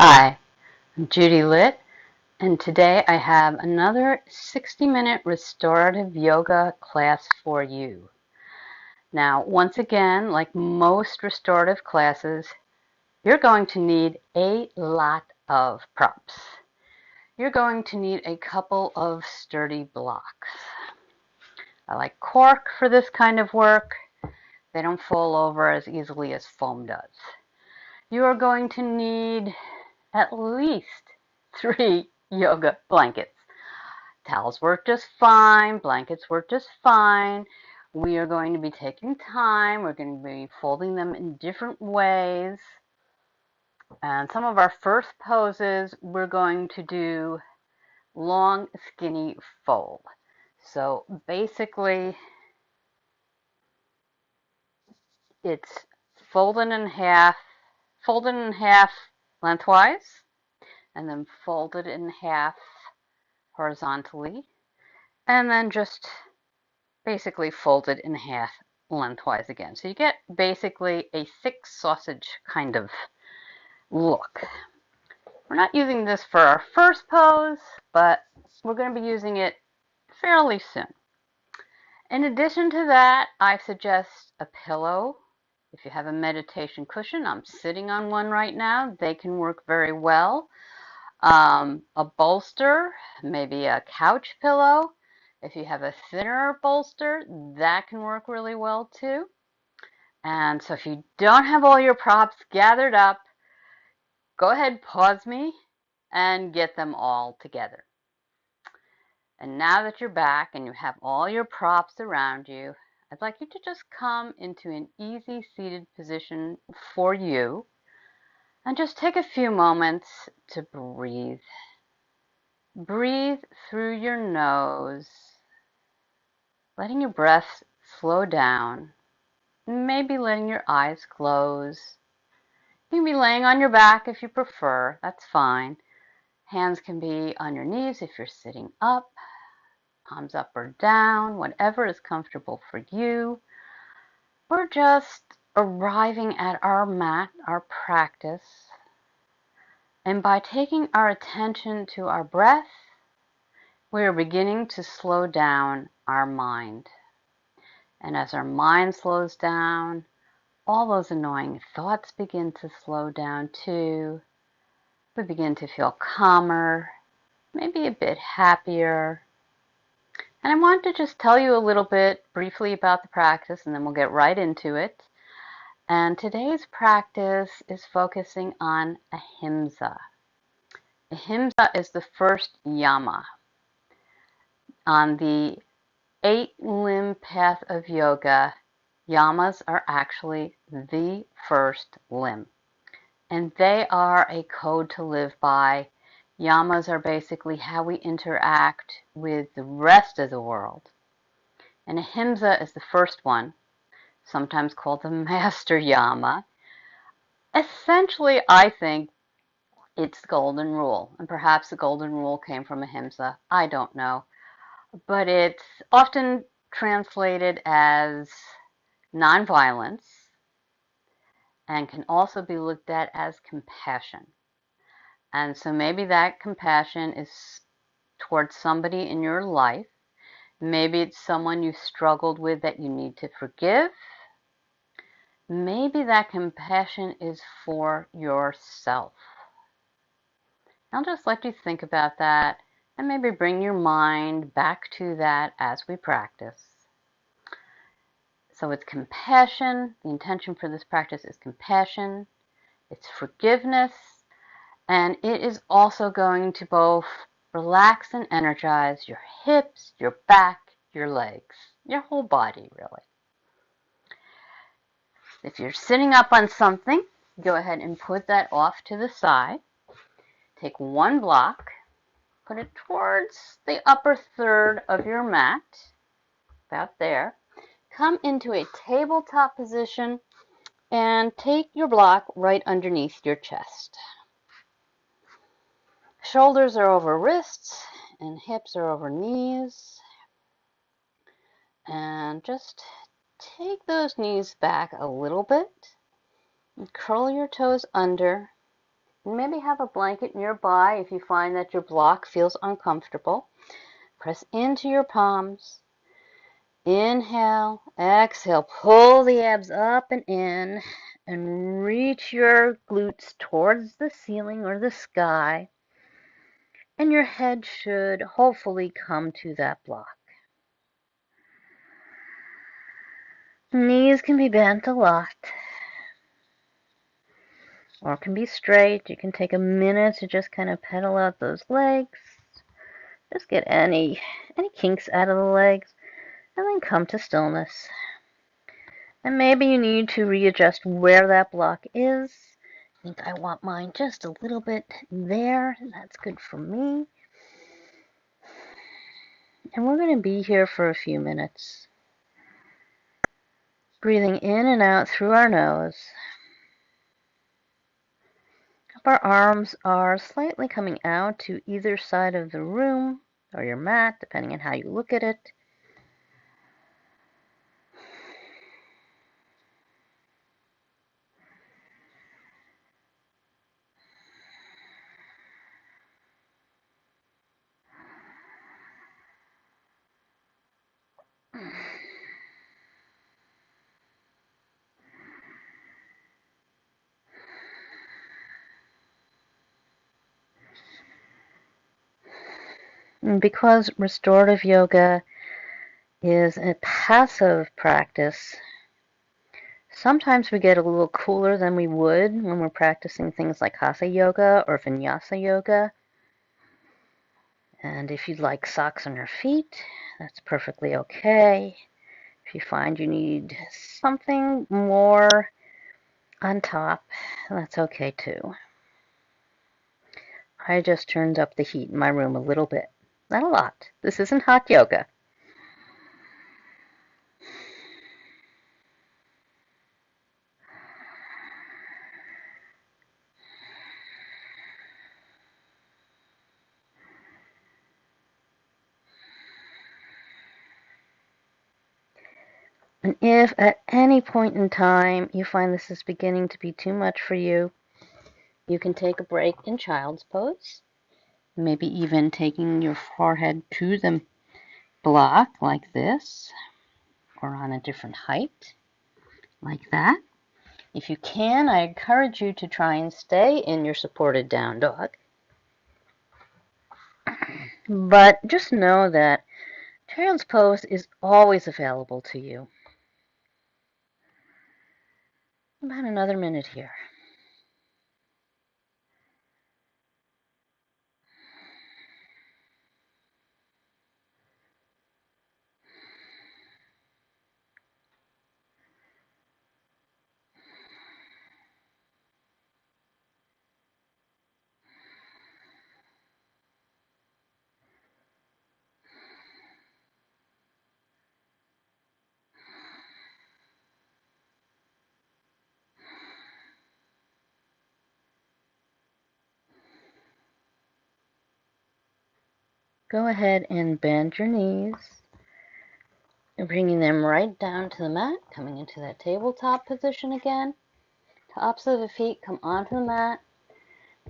Hi, I'm Judy Litt, and today I have another 60-minute restorative yoga class for you. Now, once again, like most restorative classes, you're going to need a lot of props. You're going to need a couple of sturdy blocks. I like cork for this kind of work. They don't fall over as easily as foam does. You are going to need at least 3 yoga blankets. Towels work just fine, blankets work just fine. We are going to be taking time. We're going to be folding them in different ways. And some of our first poses, we're going to do long, skinny fold. So basically, it's folded in half lengthwise, and then folded in half horizontally, and then just basically folded in half lengthwise again. So you get basically a thick sausage kind of look. We're not using this for our first pose, but we're going to be using it fairly soon. In addition to that, I suggest a pillow. If you have a meditation cushion, I'm sitting on one right now. They can work very well. A bolster, maybe a couch pillow. If you have a thinner bolster, that can work really well too. And so if you don't have all your props gathered up, go ahead, pause me, and get them all together. And now that you're back and you have all your props around you, I'd like you to just come into an easy seated position for you and just take a few moments to breathe. Breathe through your nose, letting your breath slow down, maybe letting your eyes close. You can be laying on your back if you prefer, that's fine. Hands can be on your knees if you're sitting up, palms up or down, whatever is comfortable for you. We're just arriving at our mat, our practice, and by taking our attention to our breath, we are beginning to slow down our mind. And as our mind slows down, all those annoying thoughts begin to slow down too. We begin to feel calmer, maybe a bit happier. And I want to just tell you a little bit briefly about the practice, and then we'll get right into it. And today's practice is focusing on Ahimsa. Ahimsa is the first yama on the 8-limb path of yoga. Yamas are actually the first limb, and they are a code to live by. Yamas are basically how we interact with the rest of the world. And Ahimsa is the first one, sometimes called the master yama. Essentially, I think it's the golden rule, and perhaps the golden rule came from Ahimsa. I don't know. But it's often translated as nonviolence and can also be looked at as compassion. And so maybe that compassion is towards somebody in your life. Maybe it's someone you struggled with that you need to forgive. Maybe that compassion is for yourself. I'll just let you think about that and maybe bring your mind back to that as we practice. So it's compassion. The intention for this practice is compassion. It's forgiveness. And it is also going to both relax and energize your hips, your back, your legs, your whole body, really. If you're sitting up on something, go ahead and put that off to the side. Take one block, put it towards the upper third of your mat, about there. Come into a tabletop position and take your block right underneath your chest. Shoulders are over wrists and hips are over knees. And just take those knees back a little bit and curl your toes under Maybe have a blanket nearby if you find that your block feels uncomfortable. Press into your palms. Inhale, exhale, pull the abs up and in, and reach your glutes towards the ceiling or the sky, and your head should hopefully come to that block. Knees can be bent a lot, or can be straight. You can take a minute to just kind of pedal out those legs. Just get any kinks out of the legs, and then come to stillness. And maybe you need to readjust where that block is. I think I want mine just a little bit there. That's good for me. And we're going to be here for a few minutes. Breathing in and out through our nose. If our arms are slightly coming out to either side of the room or your mat, depending on how you look at it. And because restorative yoga is a passive practice, sometimes we get a little cooler than we would when we're practicing things like hatha yoga or vinyasa yoga. And if you'd like socks on your feet, that's perfectly okay. If you find you need something more on top, that's okay too. I just turned up the heat in my room a little bit. Not a lot. This isn't hot yoga. And if at any point in time you find this is beginning to be too much for you, you can take a break in child's pose. Maybe even taking your forehead to the block like this, or on a different height like that. If you can, I encourage you to try and stay in your supported down dog. But just know that child's pose is always available to you. About another minute here. Go ahead and bend your knees, bringing them right down to the mat, coming into that tabletop position again. Tops of the feet come onto the mat.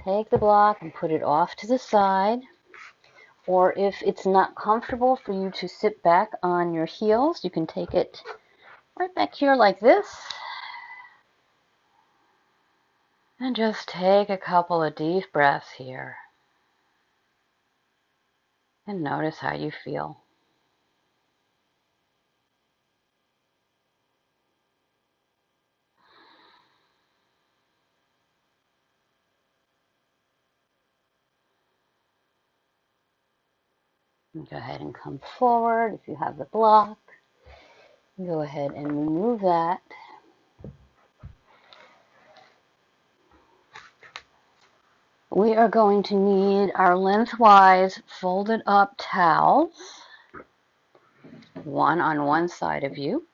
Take the block and put it off to the side. Or if it's not comfortable for you to sit back on your heels, you can take it right back here like this. And just take a couple of deep breaths here. And notice how you feel. And go ahead and come forward if you have the block. Go ahead and remove that. We are going to need our lengthwise folded up towels, one on one side of you.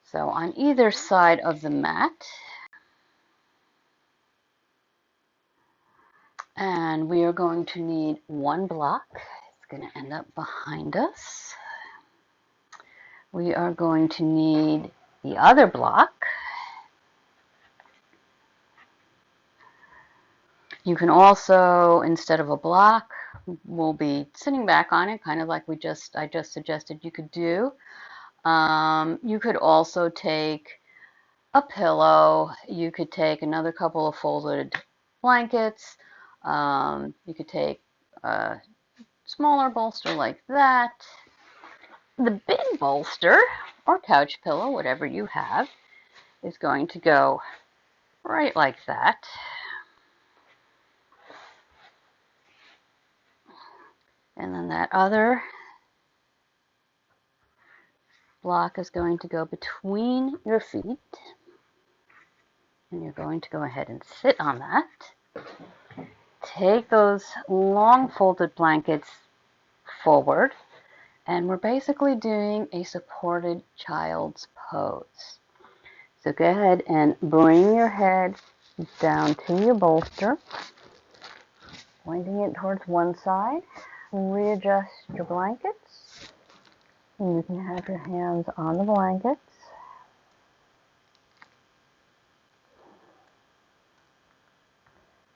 So on either side of the mat. And we are going to need one block. It's going to end up behind us. We are going to need the other block. You can also, instead of a block, we'll be sitting back on it, kind of like I just suggested you could do. You could also take a pillow. You could take another couple of folded blankets. You could take a smaller bolster like that. The big bolster or couch pillow, whatever you have, is going to go right like that. And then that other block is going to go between your feet. And you're going to go ahead and sit on that. Take those long folded blankets forward. And we're basically doing a supported child's pose. So go ahead and bring your head down to your bolster, pointing it towards one side. Readjust your blankets. And you can have your hands on the blankets.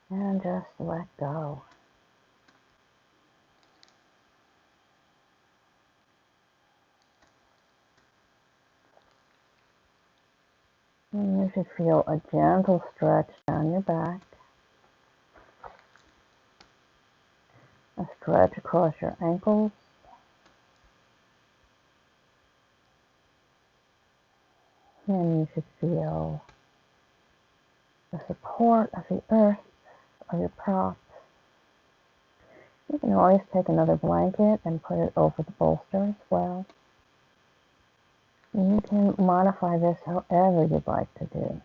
And just let go. And you should feel a gentle stretch down your back. A stretch across your ankles. And you should feel the support of the earth, of your props. You can always take another blanket and put it over the bolster as well. And you can modify this however you'd like to do.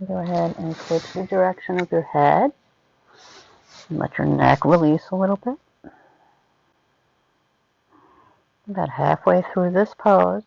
Go ahead and switch the direction of your head. And let your neck release a little bit. About halfway through this pose.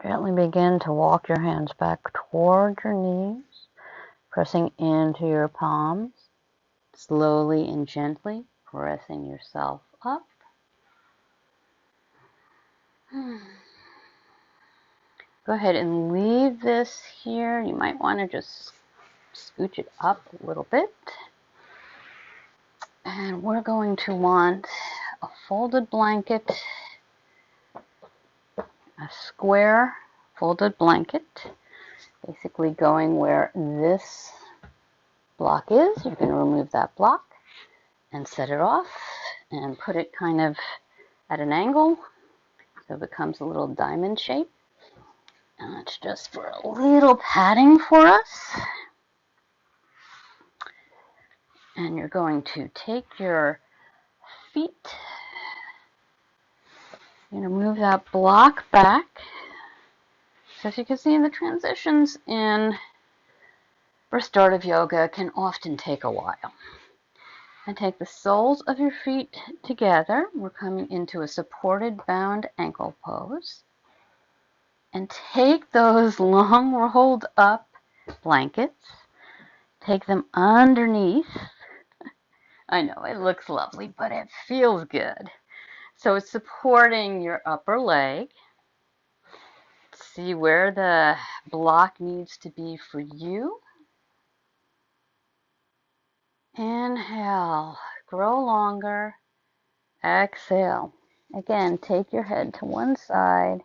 Gently begin to walk your hands back toward your knees, pressing into your palms, slowly and gently pressing yourself up. Go ahead and leave this here. You might want to just scooch it up a little bit. And we're going to want a folded blanket, a square folded blanket, basically going where this block is. You can remove that block and set it off and put it kind of at an angle so it becomes a little diamond shape. And that's just for a little padding for us. And you're going to take your feet, you're going to move that block back. So as you can see, the transitions in restorative yoga can often take a while. And take the soles of your feet together. We're coming into a supported bound ankle pose. And take those long rolled up blankets, take them underneath. I know it looks lovely, but it feels good. So it's supporting your upper leg. See where the block needs to be for you. Inhale, grow longer. Exhale. Again, take your head to one side.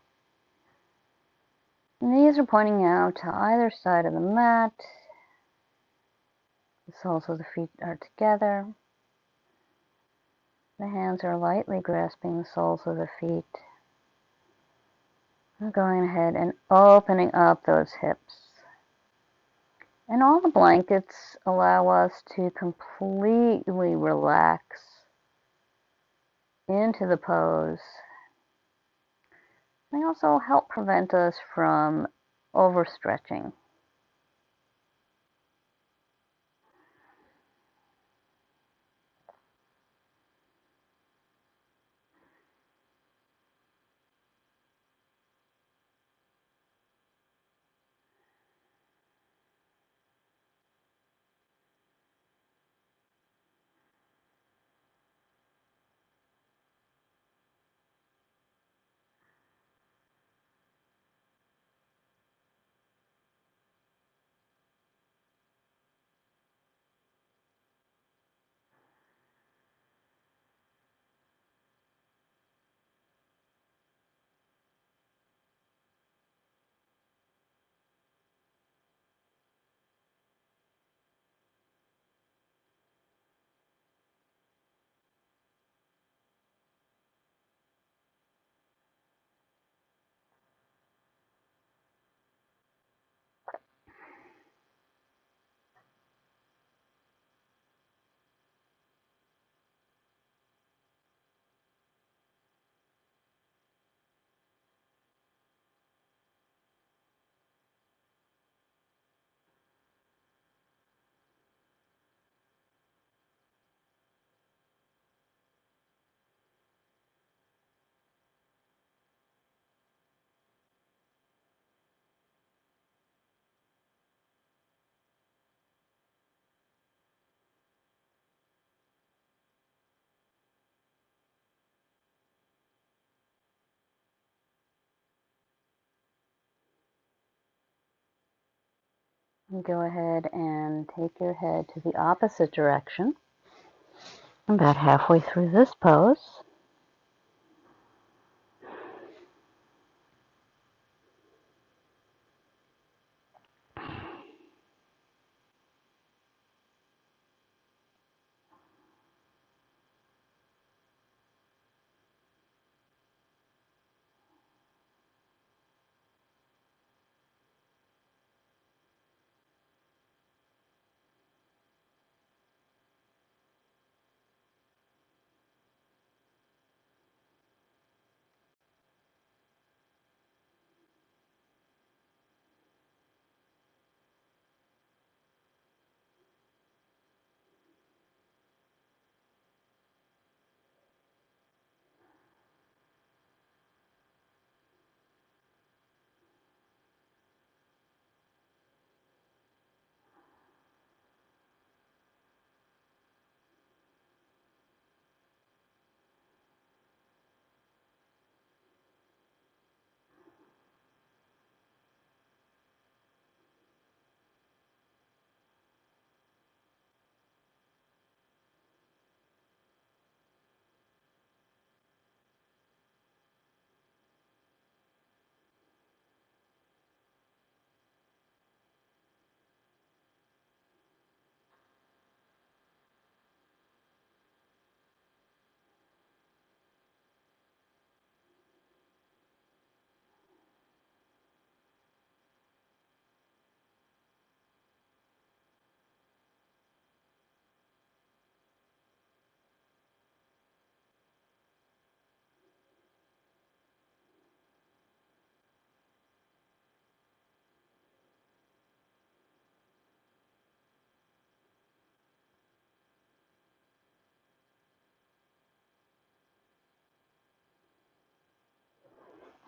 Knees are pointing out to either side of the mat. The soles of the feet are together. The hands are lightly grasping the soles of the feet. I'm going ahead and opening up those hips. And all the blankets allow us to completely relax into the pose. They also help prevent us from overstretching. And go ahead and take your head to the opposite direction. About halfway through this pose.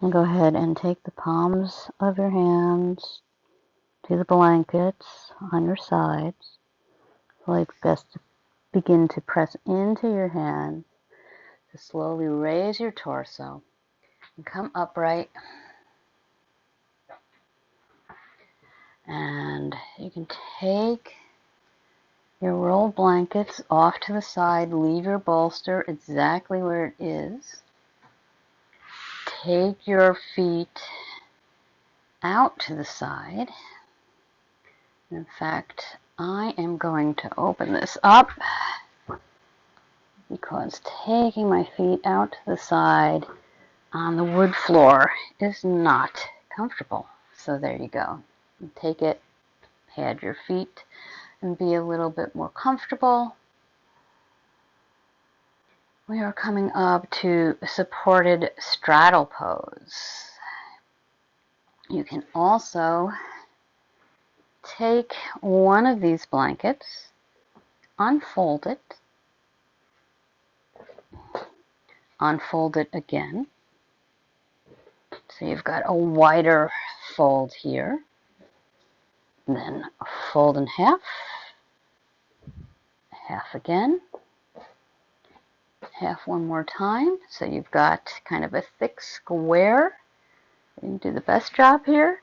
And go ahead and take the palms of your hands to the blankets on your sides. Like best to begin to press into your hand to slowly raise your torso and come upright. And you can take your rolled blankets off to the side, leave your bolster exactly where it is. Take your feet out to the side. In fact, I am going to open this up because taking my feet out to the side on the wood floor is not comfortable. So there you go. Take it, pad your feet, and be a little bit more comfortable. We are coming up to supported straddle pose. You can also take one of these blankets, unfold it again. So you've got a wider fold here. Then fold in half, half again, half one more time. So you've got kind of a thick square. You can do the best job here.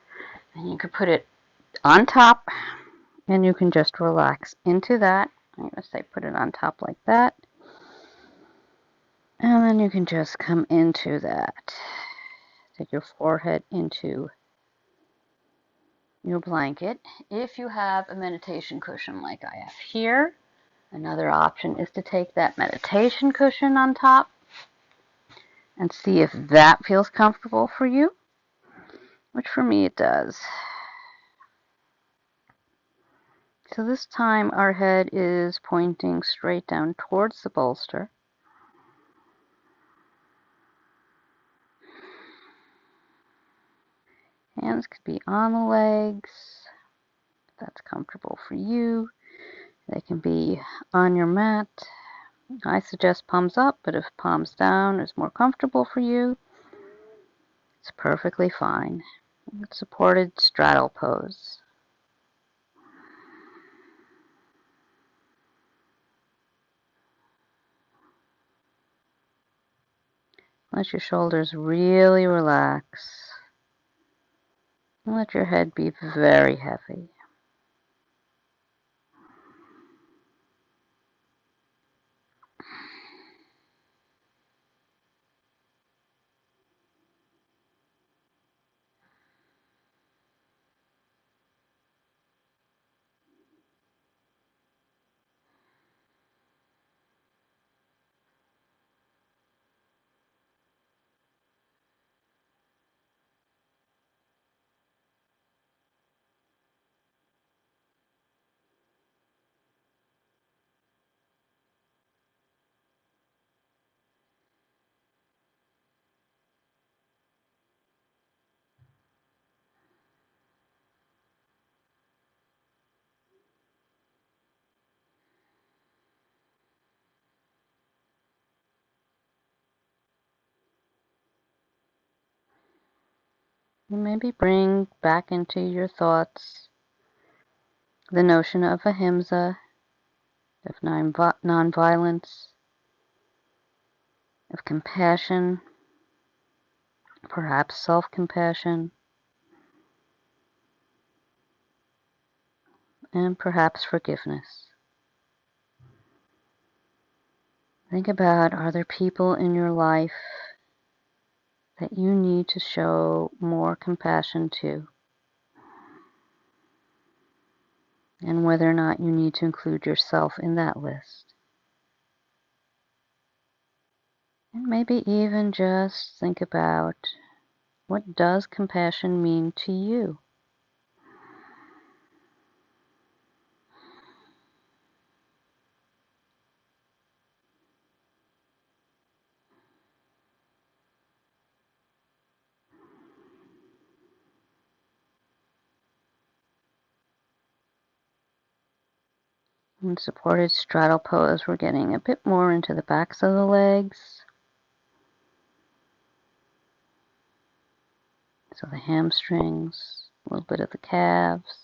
And you can put it on top, and you can just relax into that. I'm going to say put it on top like that. And then you can just come into that. Take your forehead into your blanket. If you have a meditation cushion like I have here, another option is to take that meditation cushion on top and see if that feels comfortable for you, which for me it does. So this time our head is pointing straight down towards the bolster. Hands could be on the legs, if that's comfortable for you. They can be on your mat. I suggest palms up, but if palms down is more comfortable for you, it's perfectly fine. Supported straddle pose. Let your shoulders really relax. And let your head be very heavy. You maybe bring back into your thoughts the notion of Ahimsa, of nonviolence, of compassion, perhaps self-compassion, and perhaps forgiveness. Think about, are there people in your life that you need to show more compassion to? And whether or not you need to include yourself in that list. And maybe even just think about, what does compassion mean to you? In supported straddle pose, we're getting a bit more into the backs of the legs. So the hamstrings, a little bit of the calves.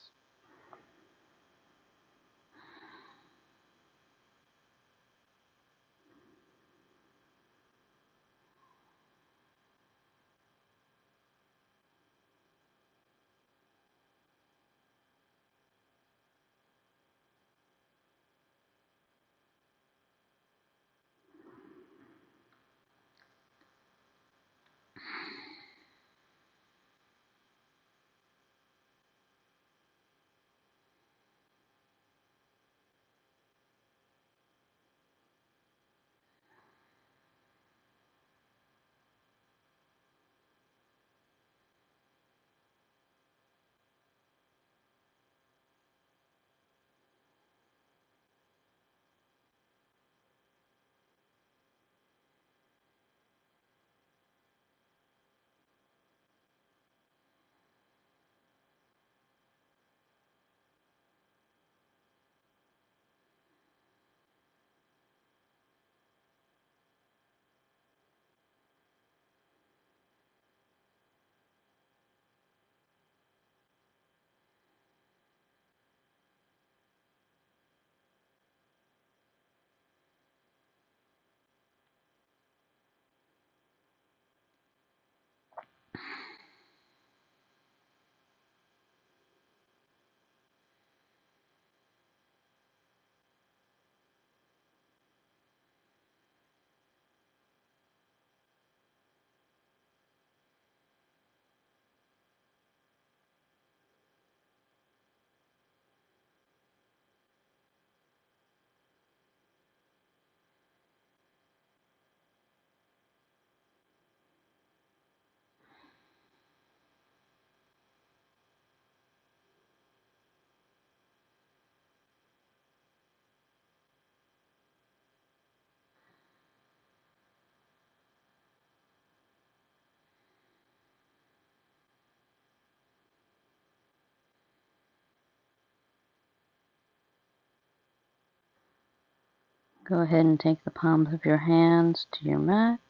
Go ahead and take the palms of your hands to your mat.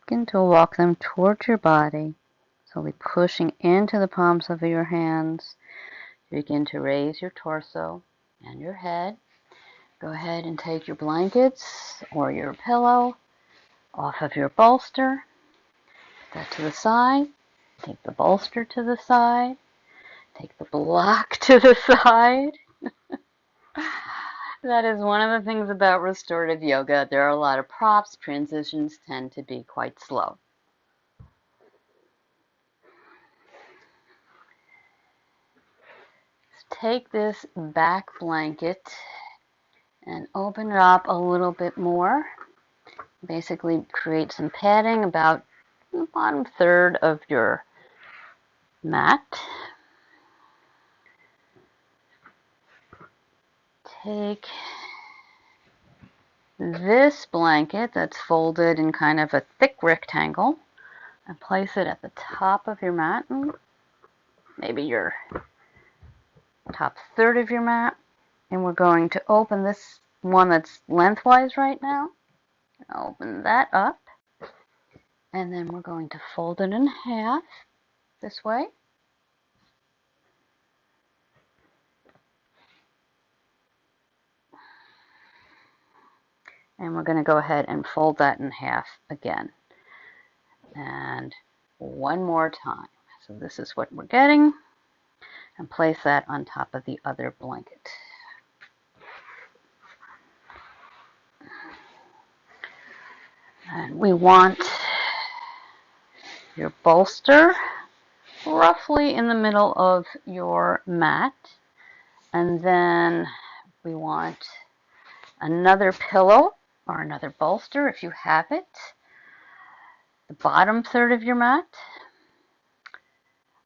Begin to walk them towards your body, slowly pushing into the palms of your hands. Begin to raise your torso and your head. Go ahead and take your blankets or your pillow off of your bolster. Put that to the side. Take the bolster to the side. Take the block to the side. That is one of the things about restorative yoga. There are a lot of props. Transitions tend to be quite slow. Take this back blanket and open it up a little bit more. Basically create some padding about the bottom third of your mat. Take this blanket that's folded in kind of a thick rectangle and place it at the top of your mat, maybe your top third of your mat. And we're going to open this one that's lengthwise right now. Open that up. And then we're going to fold it in half this way. And we're going to go ahead and fold that in half again. And one more time. So this is what we're getting. And place that on top of the other blanket. And we want your bolster roughly in the middle of your mat. And then we want another pillow or another bolster if you have it. The bottom third of your mat.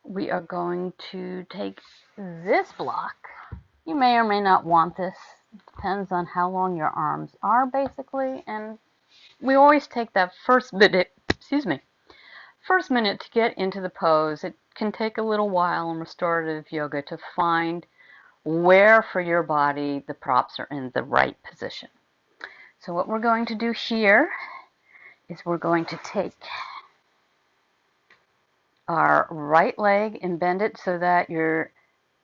We are going to take this block. You may or may not want this. It depends on how long your arms are, basically. And we always take that first minute to get into the pose. It can take a little while in restorative yoga to find where for your body the props are in the right position. So what we're going to do here is we're going to take our right leg and bend it so that your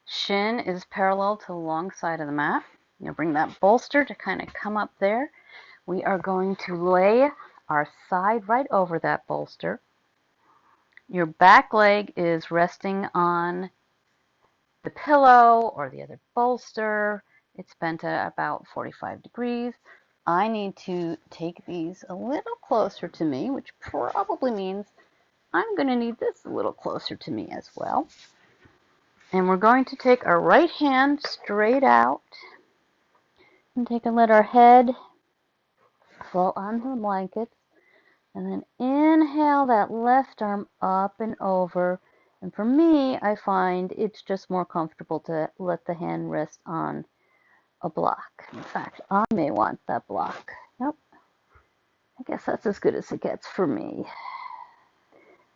shin is parallel to the long side of the mat. You'll bring that bolster to kind of come up there. We are going to lay our side right over that bolster. Your back leg is resting on the pillow or the other bolster. It's bent at about 45 degrees. I need to take these a little closer to me, which probably means I'm going to need this a little closer to me as well. And we're going to take our right hand straight out and let our head fall onto the blankets. And then inhale that left arm up and over. And for me, I find it's just more comfortable to let the hand rest on a block. In fact, I may want that block. Nope. I guess that's as good as it gets for me.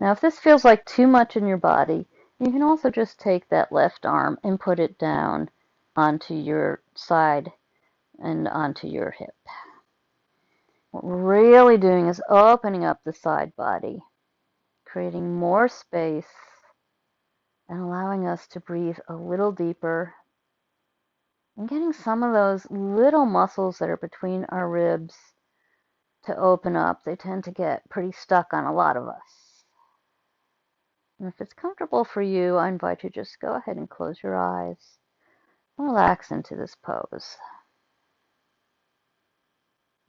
Now, if this feels like too much in your body, you can also just take that left arm and put it down onto your side and onto your hip. What we're really doing is opening up the side body, creating more space and allowing us to breathe a little deeper and getting some of those little muscles that are between our ribs to open up. They tend to get pretty stuck on a lot of us. And if it's comfortable for you, I invite you to just go ahead and close your eyes and relax into this pose.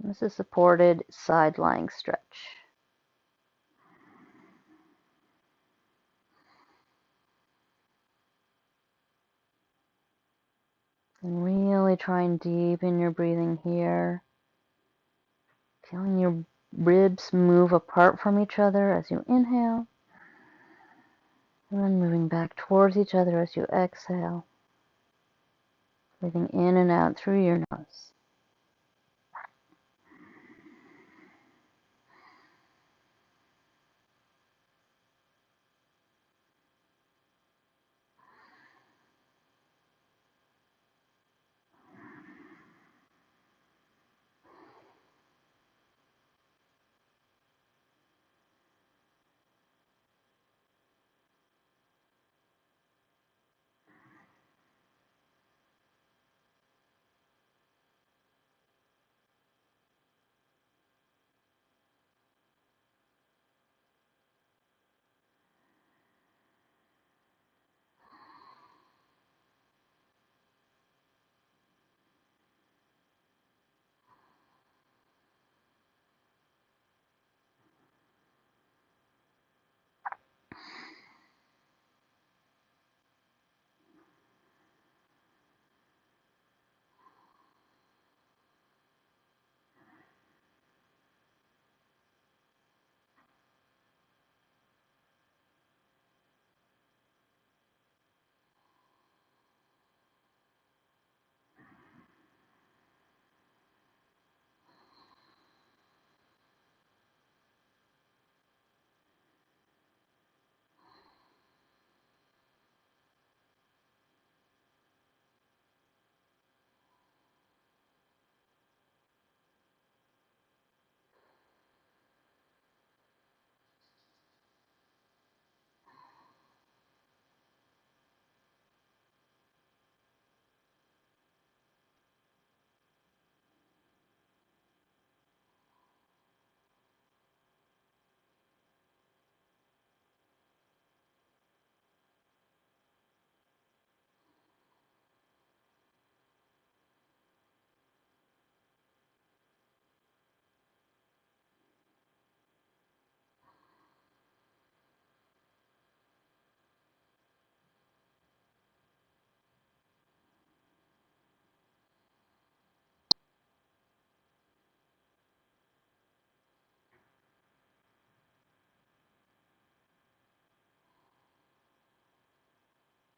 And this is a supported side lying stretch. And really try and deepen your breathing here. Feeling your ribs move apart from each other as you inhale. And then moving back towards each other as you exhale. Breathing in and out through your nose.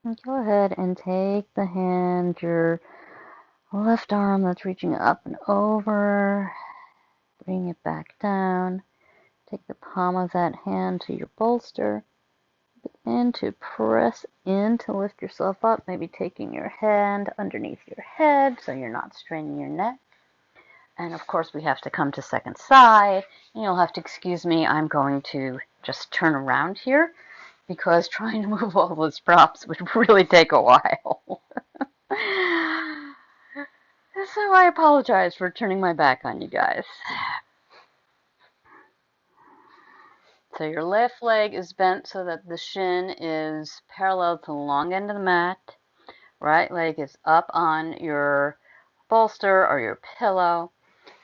And go ahead and take the hand, your left arm that's reaching up and over, bring it back down. Take the palm of that hand to your bolster. Begin to press in to lift yourself up, maybe taking your hand underneath your head so you're not straining your neck. And of course, we have to come to second side. And you'll have to excuse me, I'm going to just turn around here because trying to move all those props would really take a while. So I apologize for turning my back on you guys. So your left leg is bent so that the shin is parallel to the long end of the mat. Right leg is up on your bolster or your pillow.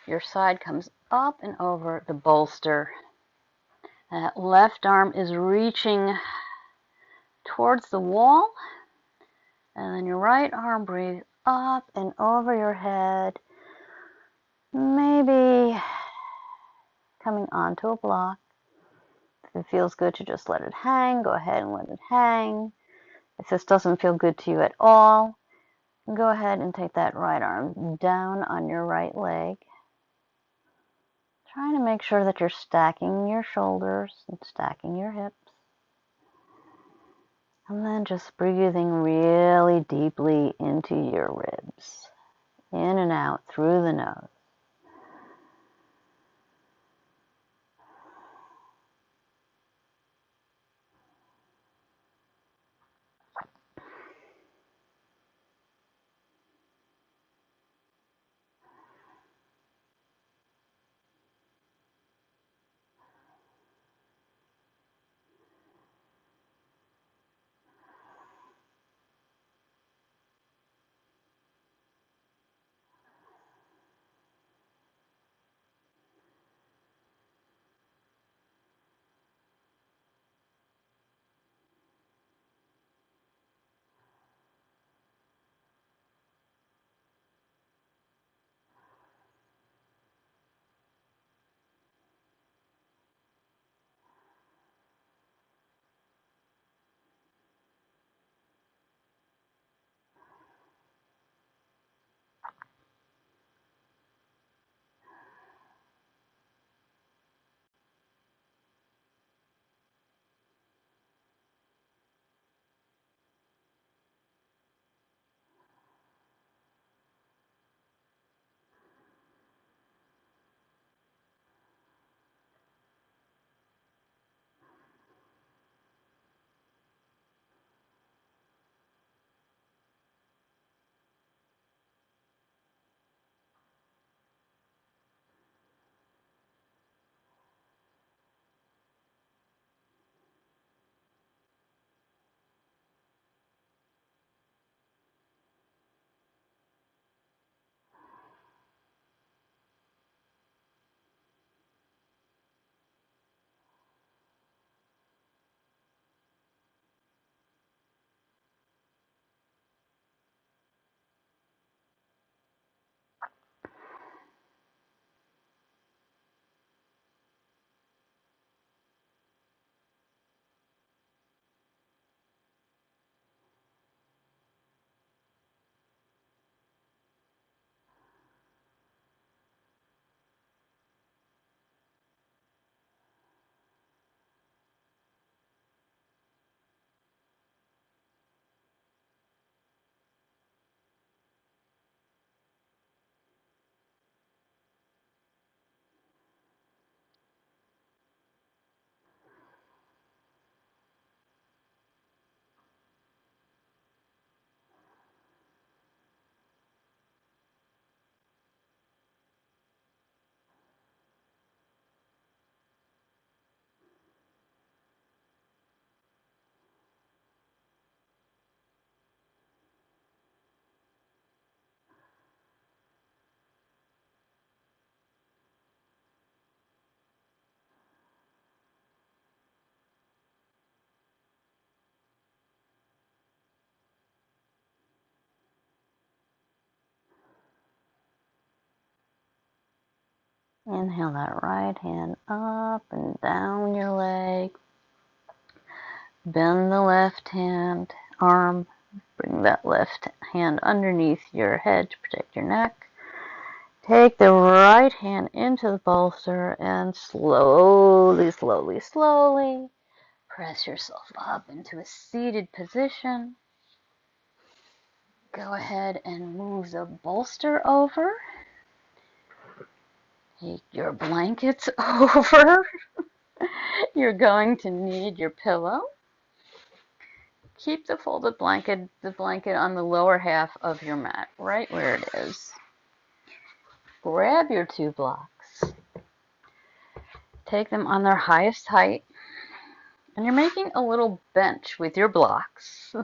Your side comes up and over the bolster. That left arm is reaching towards the wall. And then your right arm breathes up and over your head. Maybe coming onto a block. If it feels good to just let it hang, go ahead and let it hang. If this doesn't feel good to you at all, go ahead and take that right arm down on your right leg. Trying to make sure that you're stacking your shoulders and stacking your hips. And then just breathing really deeply into your ribs. In and out through the nose. Inhale that right hand up and down your leg. Bend the left hand arm. Bring that left hand underneath your head to protect your neck. Take the right hand into the bolster and slowly, slowly, slowly press yourself up into a seated position. Go ahead and move the bolster over. Take your blankets over. You're going to need your pillow. keep the folded blanket, on the lower half of your mat, right where it is. Grab your 2 blocks, take them on their highest height, and you're making a little bench with your blocks.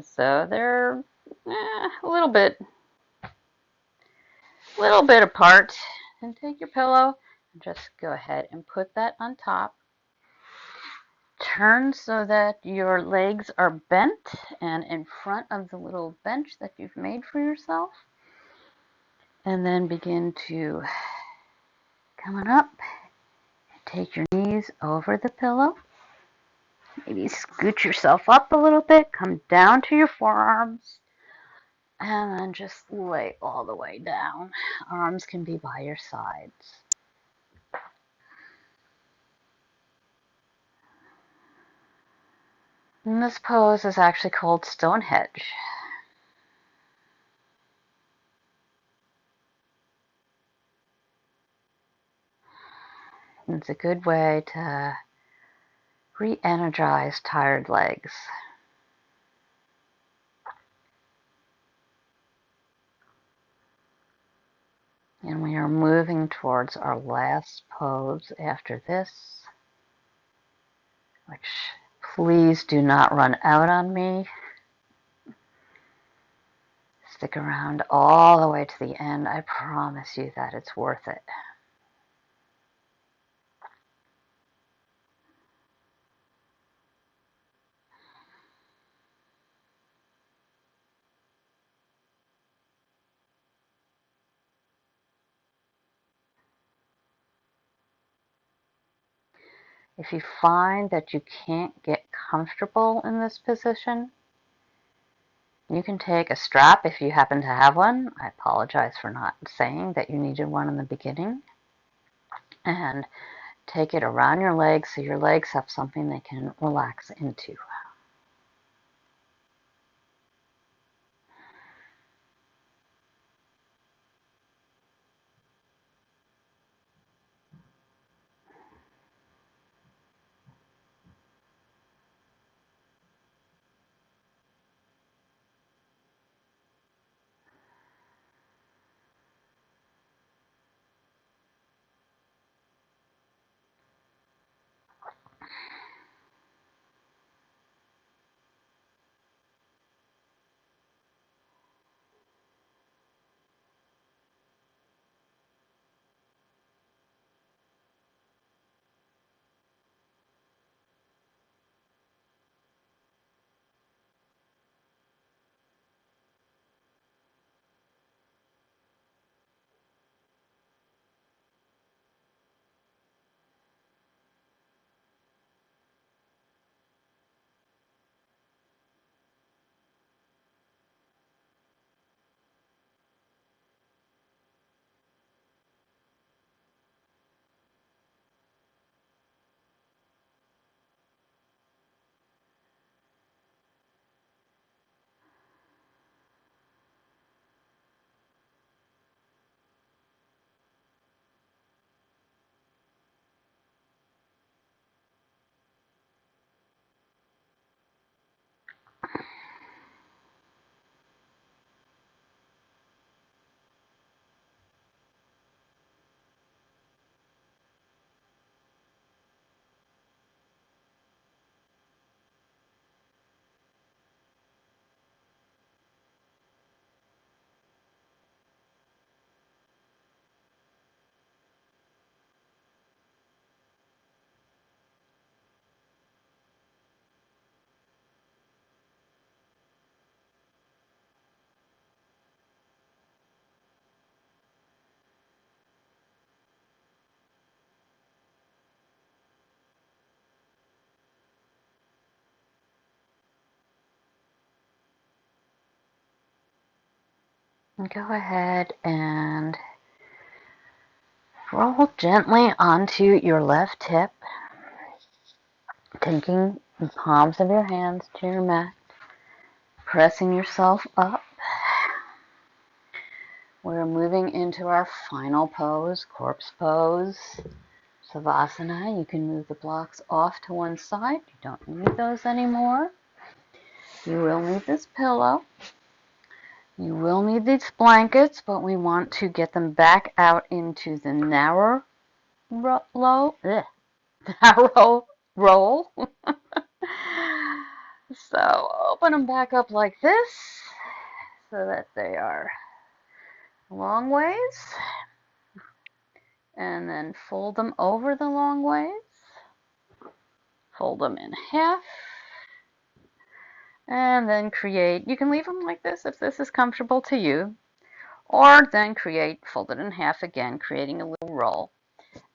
So they're a little bit apart. And take your pillow and just go ahead and put that on top. Turn so that your legs are bent and in front of the little bench that you've made for yourself. And then begin to come on up. Take your knees over the pillow. Maybe scoot yourself up a little bit. Come down to your forearms. And then just lay all the way down. Arms can be by your sides. And this pose is actually called Stonehenge. It's a good way to re-energize tired legs. And we are moving towards our last pose after this, which please do not run out on me. Stick around all the way to the end. I promise you that it's worth it. If you find that you can't get comfortable in this position, you can take a strap if you happen to have one. I apologize for not saying that you needed one in the beginning. And take it around your legs so your legs have something they can relax into. And go ahead and roll gently onto your left hip, taking the palms of your hands to your mat, pressing yourself up. We're moving into our final pose, corpse pose, Savasana. You can move the blocks off to one side. You don't need those anymore. You will need this pillow. You will need these blankets, but we want to get them back out into the narrow roll. So open them back up like this so that they are long ways. And then fold them over the long ways. Fold them in half. And then create, you can leave them like this if this is comfortable to you. Or then create, fold it in half again, creating a little roll.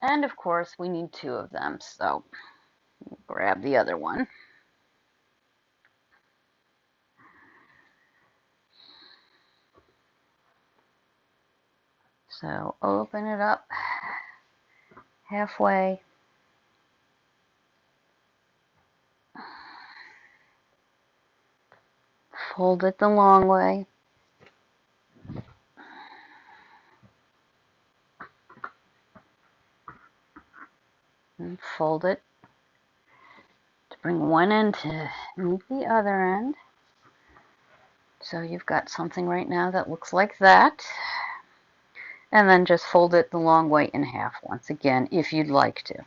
And of course, we need two of them, so grab the other one. So open it up halfway. Fold it the long way. And fold it to bring one end to meet the other end. So you've got something right now that looks like that. And then just fold it the long way in half once again, if you'd like to.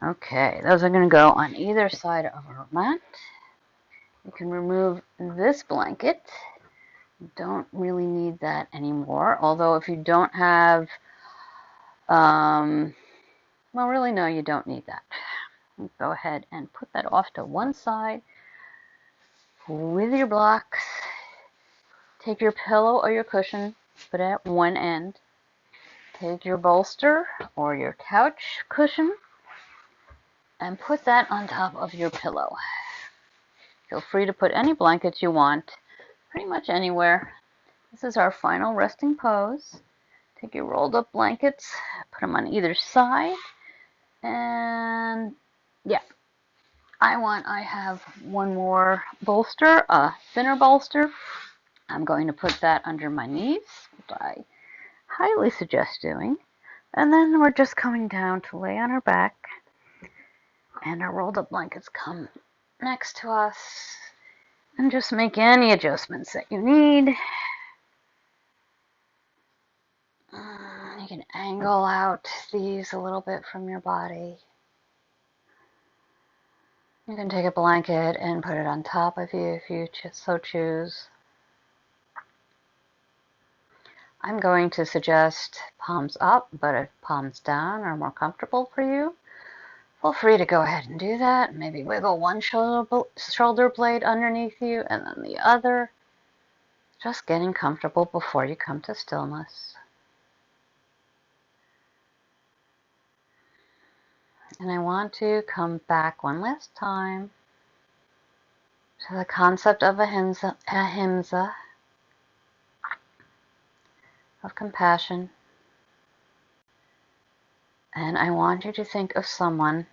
Okay, those are going to go on either side of our mat. You can remove this blanket. You don't really need that anymore. Although if you don't have, well, really, no, you don't need that. Go ahead and put that off to one side with your blocks. Take your pillow or your cushion, put it at one end. Take your bolster or your couch cushion and put that on top of your pillow. Feel free to put any blankets you want, pretty much anywhere. This is our final resting pose. Take your rolled up blankets, put them on either side, and yeah. I have one more bolster, a thinner bolster. I'm going to put that under my knees, which I highly suggest doing. And then we're just coming down to lay on our back, and our rolled up blankets come next to us, and just make any adjustments that you need. You can angle out these a little bit from your body. You can take a blanket and put it on top of you if you so choose. I'm going to suggest palms up, but if palms down are more comfortable for you, feel free to go ahead and do that. Maybe wiggle one shoulder blade underneath you and then the other. Just getting comfortable before you come to stillness. And I want to come back one last time to the concept of Ahimsa, of compassion. And I want you to think of someone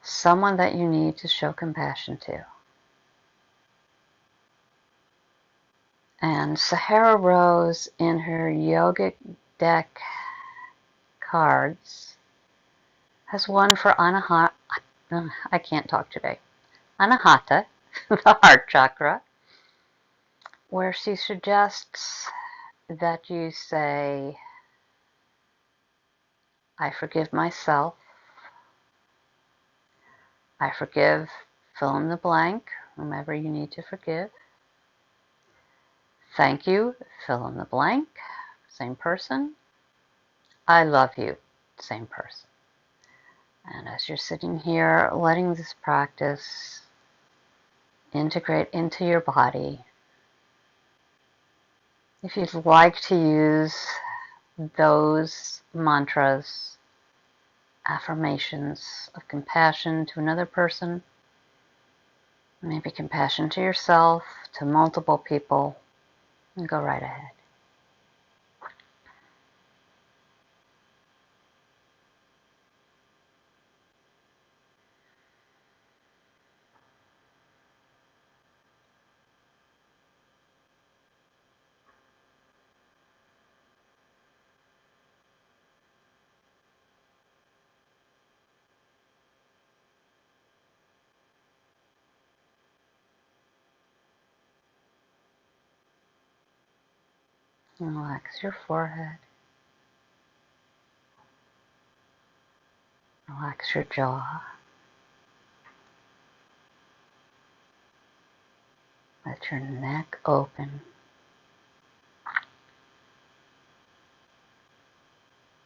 that you need to show compassion to. And Sahara Rose, in her yogic deck cards, has one for Anahata. I can't talk today. Anahata, the heart chakra, where she suggests that you say, I forgive myself. I forgive, fill in the blank, whomever you need to forgive. Thank you, fill in the blank, same person. I love you, same person. And as you're sitting here, letting this practice integrate into your body, if you'd like to use those mantras, affirmations of compassion to another person, maybe compassion to yourself, to multiple people, and go right ahead. Relax your forehead. Relax your jaw. Let your neck open.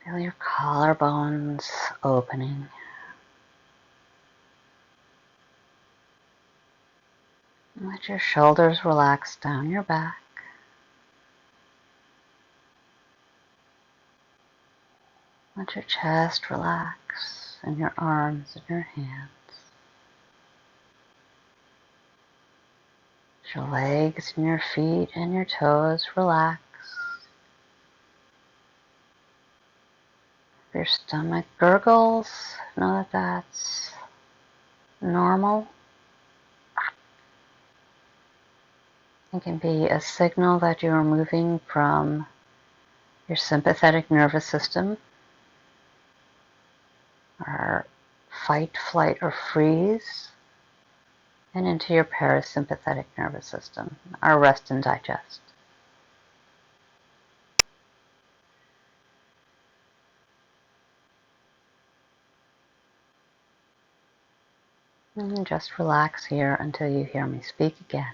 Feel your collarbones opening. Let your shoulders relax down your back. Let your chest relax and your arms and your hands. Let your legs and your feet and your toes relax. If your stomach gurgles, know that that's normal. It can be a signal that you are moving from your sympathetic nervous system, or fight, flight, or freeze, and into your parasympathetic nervous system, our rest and digest. And just relax here until you hear me speak again.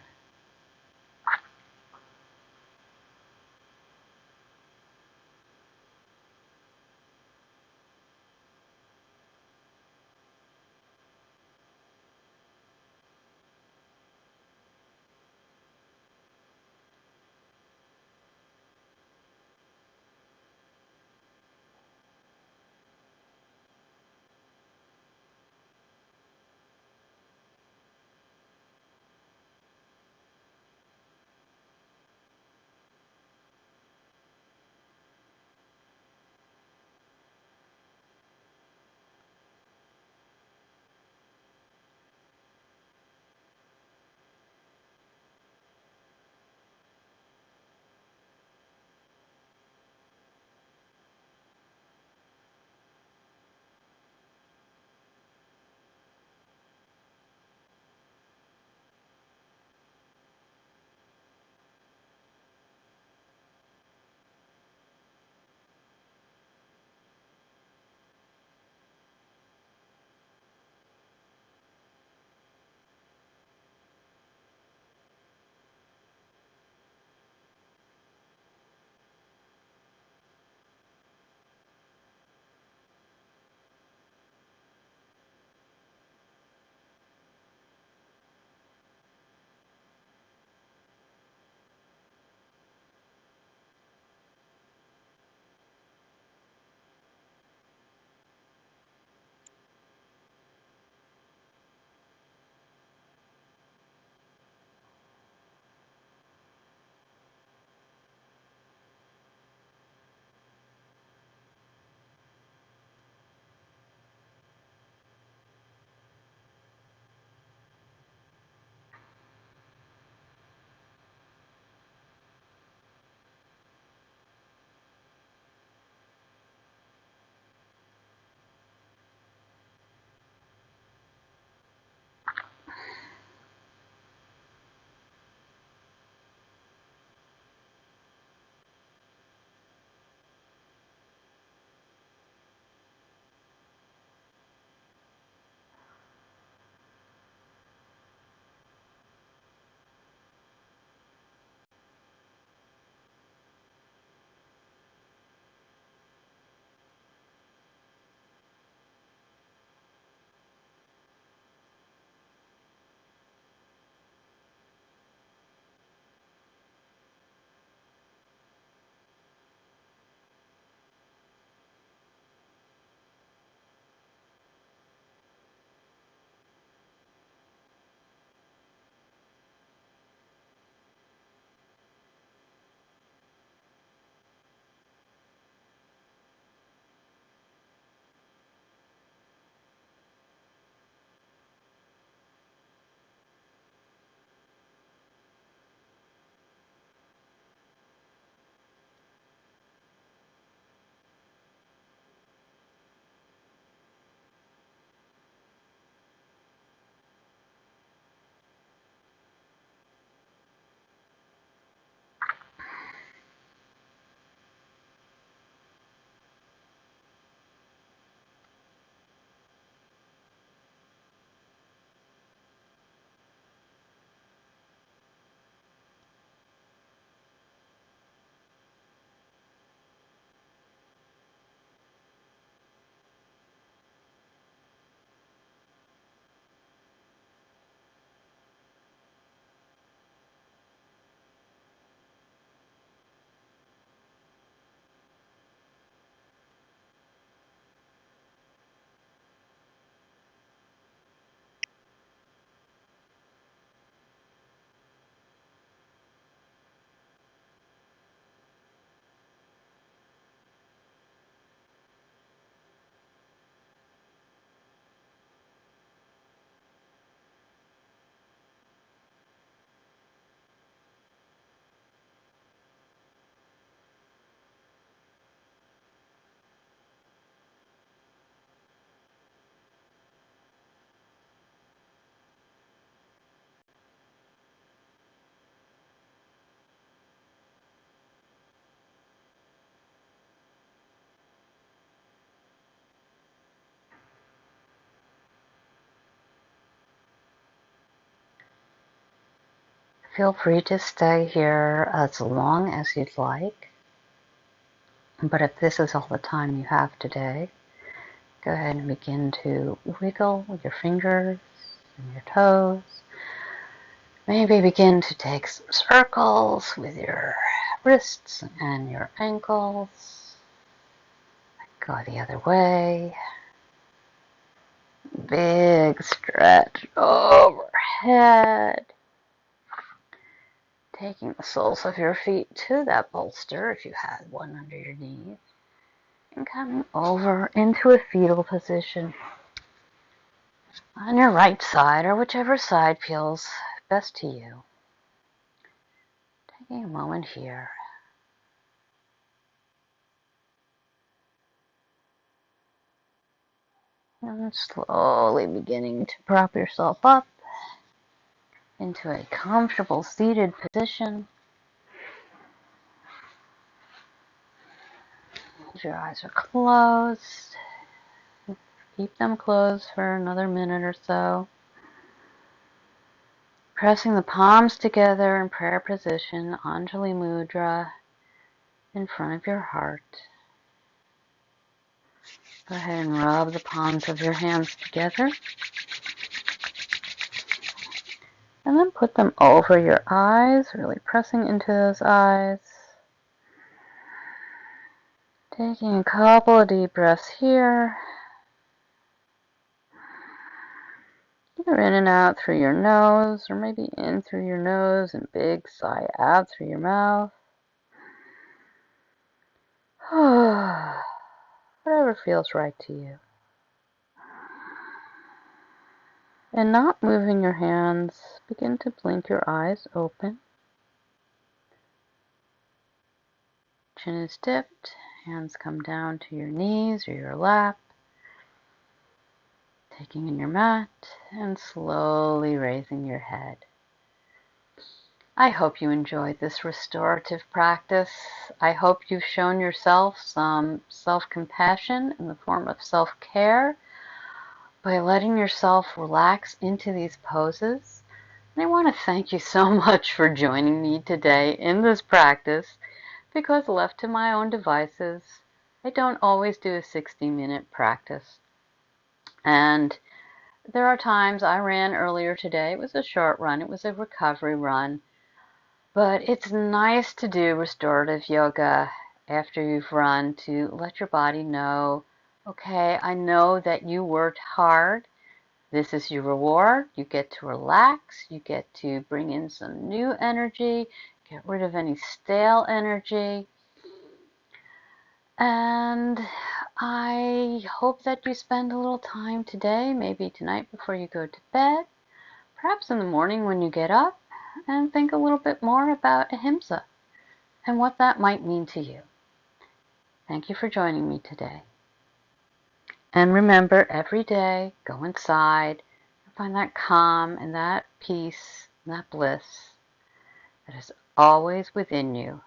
Feel free to stay here as long as you'd like. But if this is all the time you have today, go ahead and begin to wiggle with your fingers and your toes. Maybe begin to take some circles with your wrists and your ankles. Go the other way. Big stretch overhead. Taking the soles of your feet to that bolster if you had one under your knees. And coming over into a fetal position on your right side or whichever side feels best to you. Taking a moment here. And slowly beginning to prop yourself up into a comfortable seated position. If your eyes are closed, keep them closed for another minute or so. Pressing the palms together in prayer position, Anjali Mudra, in front of your heart. Go ahead and rub the palms of your hands together. And then put them over your eyes, really pressing into those eyes. Taking a couple of deep breaths here. Either in and out through your nose, or maybe in through your nose and big sigh out through your mouth. Whatever feels right to you. And not moving your hands, begin to blink your eyes open. Chin is dipped, hands come down to your knees or your lap. Taking in your mat and slowly raising your head. I hope you enjoyed this restorative practice. I hope you've shown yourself some self-compassion in the form of self-care by letting yourself relax into these poses. And I want to thank you so much for joining me today in this practice, because left to my own devices, I don't always do a 60-minute practice. And there are times I ran earlier today. It was a short run. It was a recovery run. But it's nice to do restorative yoga after you've run to let your body know, okay, I know that you worked hard. This is your reward. You get to relax. You get to bring in some new energy, get rid of any stale energy. And I hope that you spend a little time today, maybe tonight before you go to bed, perhaps in the morning when you get up, and think a little bit more about Ahimsa and what that might mean to you. Thank you for joining me today. And remember, every day, go inside and find that calm and that peace and that bliss that is always within you.